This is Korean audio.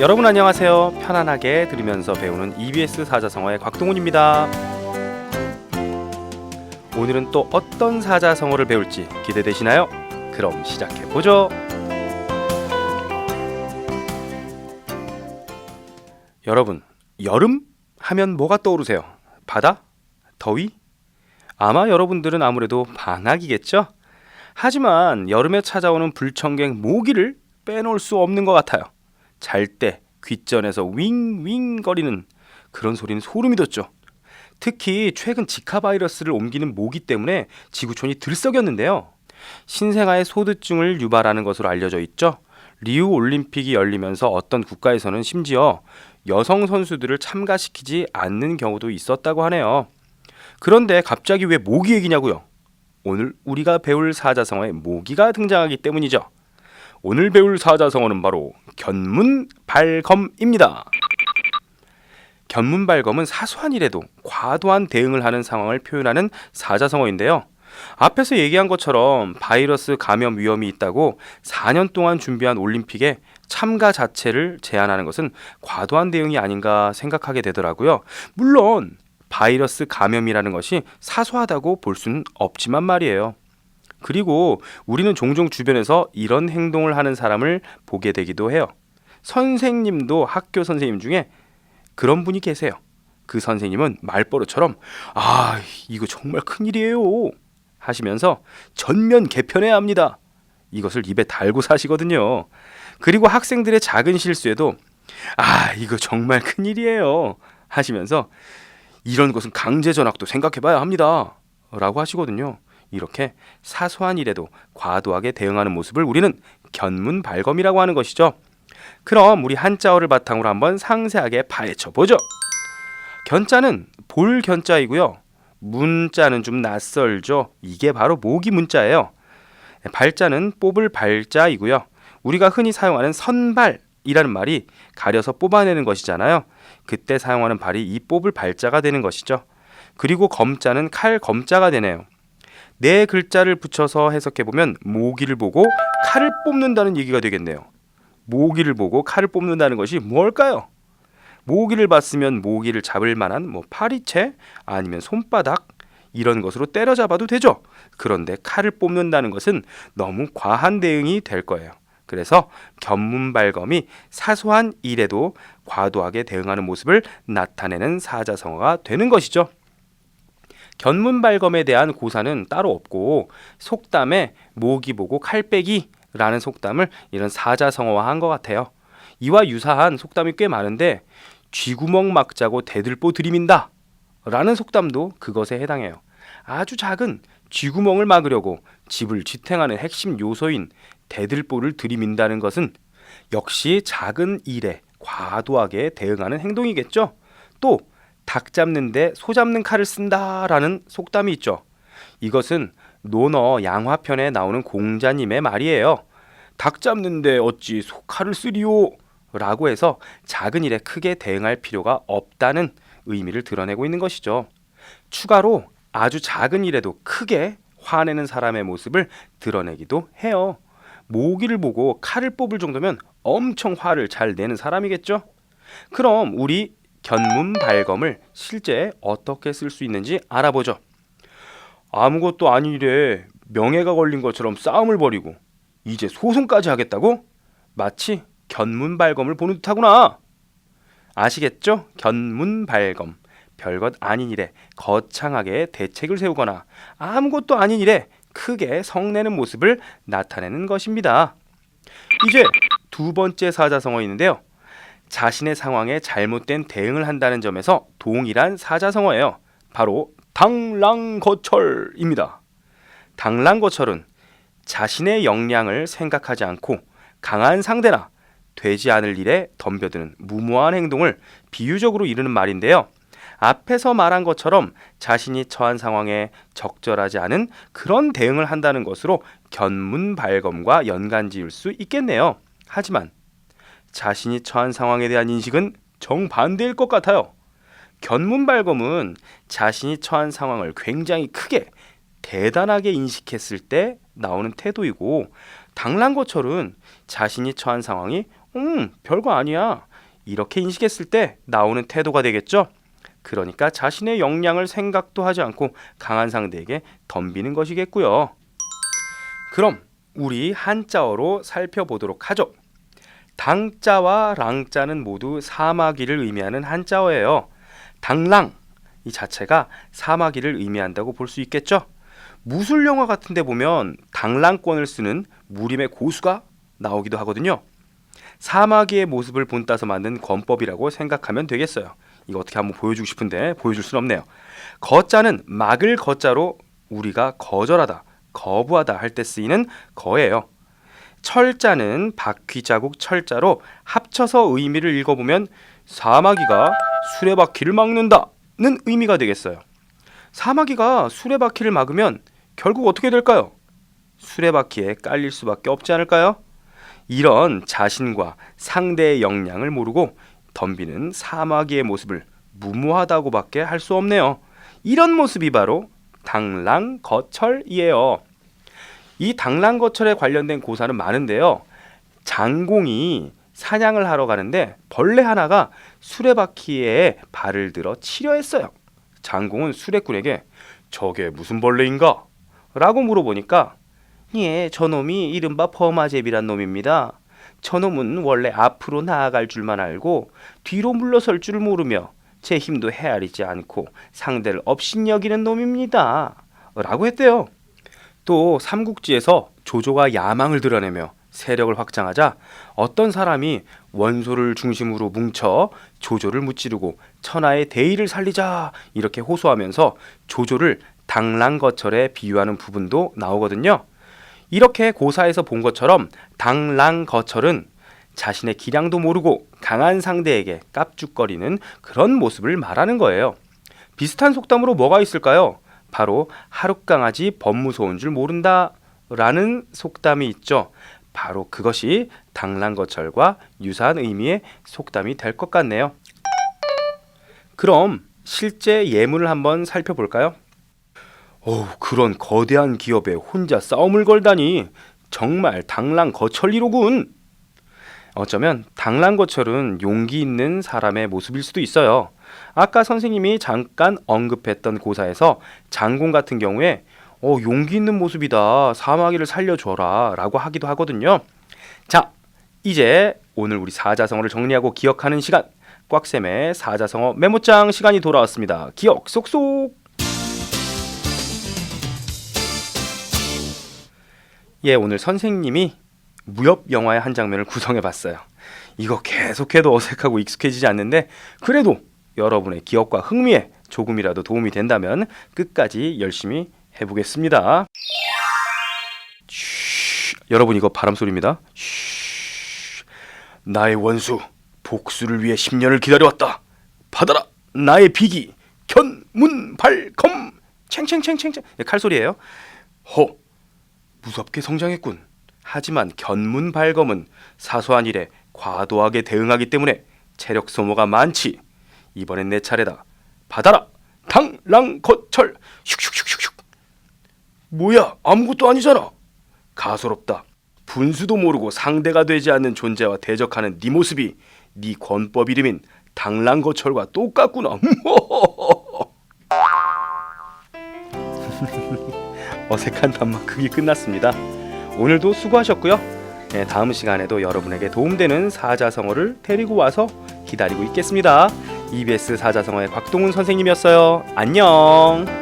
여러분 안녕하세요. 편안하게 들으면서 배우는 EBS 사자성어의 곽동훈입니다. 오늘은 또 어떤 사자성어를 배울지 기대되시나요? 그럼 시작해보죠. 여러분, 여름 하면 뭐가 떠오르세요? 바다? 더위? 아마 여러분들은 아무래도 방학이겠죠? 하지만 여름에 찾아오는 불청객 모기를 빼놓을 수 없는 것 같아요. 잘 때 귓전에서 윙윙 거리는 그런 소리는 소름이 돋죠. 특히 최근 지카 바이러스를 옮기는 모기 때문에 지구촌이 들썩였는데요. 신생아의 소두증을 유발하는 것으로 알려져 있죠. 리우 올림픽이 열리면서 어떤 국가에서는 심지어 여성 선수들을 참가시키지 않는 경우도 있었다고 하네요. 그런데 갑자기 왜 모기 얘기냐고요? 오늘 우리가 배울 사자성어에 모기가 등장하기 때문이죠. 오늘 배울 사자성어는 바로 견문발검입니다. 견문발검은 사소한 일에도 과도한 대응을 하는 상황을 표현하는 사자성어인데요. 앞에서 얘기한 것처럼 바이러스 감염 위험이 있다고 4년 동안 준비한 올림픽에 참가 자체를 제한하는 것은 과도한 대응이 아닌가 생각하게 되더라고요. 물론 바이러스 감염이라는 것이 사소하다고 볼 수는 없지만 말이에요. 그리고 우리는 종종 주변에서 이런 행동을 하는 사람을 보게 되기도 해요. 선생님도 학교 선생님 중에 그런 분이 계세요. 그 선생님은 말버릇처럼 이거 정말 큰일이에요 하시면서 전면 개편해야 합니다. 이것을 입에 달고 사시거든요. 그리고 학생들의 작은 실수에도 이거 정말 큰일이에요 하시면서 이런 것은 강제 전학도 생각해봐야 합니다 라고 하시거든요. 이렇게 사소한 일에도 과도하게 대응하는 모습을 우리는 견문발검이라고 하는 것이죠. 그럼 우리 한자어를 바탕으로 한번 상세하게 파헤쳐보죠. 견자는 볼 견자이고요. 문자는 좀 낯설죠. 이게 바로 모기 문자예요. 발자는 뽑을 발자이고요. 우리가 흔히 사용하는 선발이라는 말이 가려서 뽑아내는 것이잖아요. 그때 사용하는 발이 이 뽑을 발자가 되는 것이죠. 그리고 검자는 칼 검자가 되네요. 네 글자를 붙여서 해석해보면 모기를 보고 칼을 뽑는다는 얘기가 되겠네요. 모기를 보고 칼을 뽑는다는 것이 뭘까요? 모기를 봤으면 모기를 잡을 만한 파리채 아니면 손바닥 이런 것으로 때려잡아도 되죠. 그런데 칼을 뽑는다는 것은 너무 과한 대응이 될 거예요. 그래서 견문발검이 사소한 일에도 과도하게 대응하는 모습을 나타내는 사자성어가 되는 것이죠. 견문발검에 대한 고사는 따로 없고 속담에 모기 보고 칼 빼기라는 속담을 이런 사자성어화한 것 같아요. 이와 유사한 속담이 꽤 많은데 쥐구멍 막자고 대들보 들이민다 라는 속담도 그것에 해당해요. 아주 작은 쥐구멍을 막으려고 집을 지탱하는 핵심 요소인 대들보를 들이민다는 것은 역시 작은 일에 과도하게 대응하는 행동이겠죠. 또 닭 잡는데 소 잡는 칼을 쓴다라는 속담이 있죠. 이것은 논어 양화편에 나오는 공자님의 말이에요. 닭 잡는데 어찌 소 칼을 쓰리요? 라고 해서 작은 일에 크게 대응할 필요가 없다는 의미를 드러내고 있는 것이죠. 추가로 아주 작은 일에도 크게 화내는 사람의 모습을 드러내기도 해요. 모기를 보고 칼을 뽑을 정도면 엄청 화를 잘 내는 사람이겠죠? 그럼 우리 견문발검을 실제 어떻게 쓸 수 있는지 알아보죠. 아무것도 아닌 일에 명예가 걸린 것처럼 싸움을 벌이고 이제 소송까지 하겠다고? 마치 견문발검을 보는 듯하구나. 아시겠죠? 견문발검. 별것 아닌 일에 거창하게 대책을 세우거나 아무것도 아닌 일에 크게 성내는 모습을 나타내는 것입니다. 이제 두 번째 사자성어 있는데요. 자신의 상황에 잘못된 대응을 한다는 점에서 동일한 사자성어예요. 바로 당랑거철입니다. 당랑거철은 자신의 역량을 생각하지 않고 강한 상대나 되지 않을 일에 덤벼드는 무모한 행동을 비유적으로 이르는 말인데요. 앞에서 말한 것처럼 자신이 처한 상황에 적절하지 않은 그런 대응을 한다는 것으로 견문발검과 연관지을 수 있겠네요. 하지만 자신이 처한 상황에 대한 인식은 정반대일 것 같아요. 견문발검은 자신이 처한 상황을 굉장히 크게 대단하게 인식했을 때 나오는 태도이고, 당랑거철은 자신이 처한 상황이 별거 아니야, 이렇게 인식했을 때 나오는 태도가 되겠죠. 그러니까 자신의 역량을 생각도 하지 않고 강한 상대에게 덤비는 것이겠고요. 그럼 우리 한자어로 살펴보도록 하죠. 당자와 랑자는 모두 사마귀를 의미하는 한자어예요. 당랑 이 자체가 사마귀를 의미한다고 볼 수 있겠죠. 무술 영화 같은 데 보면 당랑권을 쓰는 무림의 고수가 나오기도 하거든요. 사마귀의 모습을 본따서 만든 권법이라고 생각하면 되겠어요. 이거 어떻게 한번 보여주고 싶은데 보여줄 순 없네요. 거자는 막을 거자로 우리가 거절하다, 거부하다 할 때 쓰이는 거예요. 철자는 바퀴자국 철자로 합쳐서 의미를 읽어보면 사마귀가 수레바퀴를 막는다는 의미가 되겠어요. 사마귀가 수레바퀴를 막으면 결국 어떻게 될까요? 수레바퀴에 깔릴 수밖에 없지 않을까요? 이런 자신과 상대의 역량을 모르고 덤비는 사마귀의 모습을 무모하다고밖에 할 수 없네요. 이런 모습이 바로 당랑거철이에요. 이 당랑거철에 관련된 고사는 많은데요. 장공이 사냥을 하러 가는데 벌레 하나가 수레바퀴에 발을 들어 치려 했어요. 장공은 수레꾼에게 저게 무슨 벌레인가? 라고 물어보니까 예, 저놈이 이른바 버마제비란 놈입니다. 저놈은 원래 앞으로 나아갈 줄만 알고 뒤로 물러설 줄 모르며 제 힘도 헤아리지 않고 상대를 업신여기는 놈입니다. 라고 했대요. 또 삼국지에서 조조가 야망을 드러내며 세력을 확장하자 어떤 사람이 원소를 중심으로 뭉쳐 조조를 무찌르고 천하의 대의를 살리자 이렇게 호소하면서 조조를 당랑거철에 비유하는 부분도 나오거든요. 이렇게 고사에서 본 것처럼 당랑거철은 자신의 기량도 모르고 강한 상대에게 깝죽거리는 그런 모습을 말하는 거예요. 비슷한 속담으로 뭐가 있을까요? 바로 하룻강아지 법무소인 줄 모른다 라는 속담이 있죠. 바로 그것이 당랑거철과 유사한 의미의 속담이 될 것 같네요. 그럼 실제 예문을 한번 살펴볼까요? 그런 거대한 기업에 혼자 싸움을 걸다니 정말 당랑거철이로군. 어쩌면 당랑거철은 용기 있는 사람의 모습일 수도 있어요. 아까 선생님이 잠깐 언급했던 고사에서 장공 같은 경우에 용기 있는 모습이다, 사마귀를 살려줘라 라고 하기도 하거든요. 자, 이제 오늘 우리 사자성어를 정리하고 기억하는 시간, 꽉쌤의 사자성어 메모장 시간이 돌아왔습니다. 기억 쏙쏙. 예, 오늘 선생님이 무협 영화의 한 장면을 구성해봤어요. 이거 계속해도 어색하고 익숙해지지 않는데 그래도 여러분의 기억과 흥미에 조금이라도 도움이 된다면 끝까지 열심히 해보겠습니다. 여러분 이거 바람소리입니다. 나의 원수 복수를 위해 10년을 기다려왔다. 받아라 나의 비기 견문발검 챙챙챙챙챙. 칼소리예요. 무섭게 성장했군. 하지만 견문발검은 사소한 일에 과도하게 대응하기 때문에 체력 소모가 많지. 이번엔 내 차례다. 받아라 당랑거철. 슉슉슉슉슉. 뭐야, 아무것도 아니잖아. 가소롭다. 분수도 모르고 상대가 되지 않는 존재와 대적하는 네 모습이 네 권법 이름인 당랑거철과 똑같구나. 어색한 단막극이 끝났습니다. 오늘도 수고하셨고요. 네, 다음 시간에도 여러분에게 도움되는 사자성어를 데리고 와서 기다리고 있겠습니다. EBS 사자성어의 곽동훈 선생님이었어요. 안녕.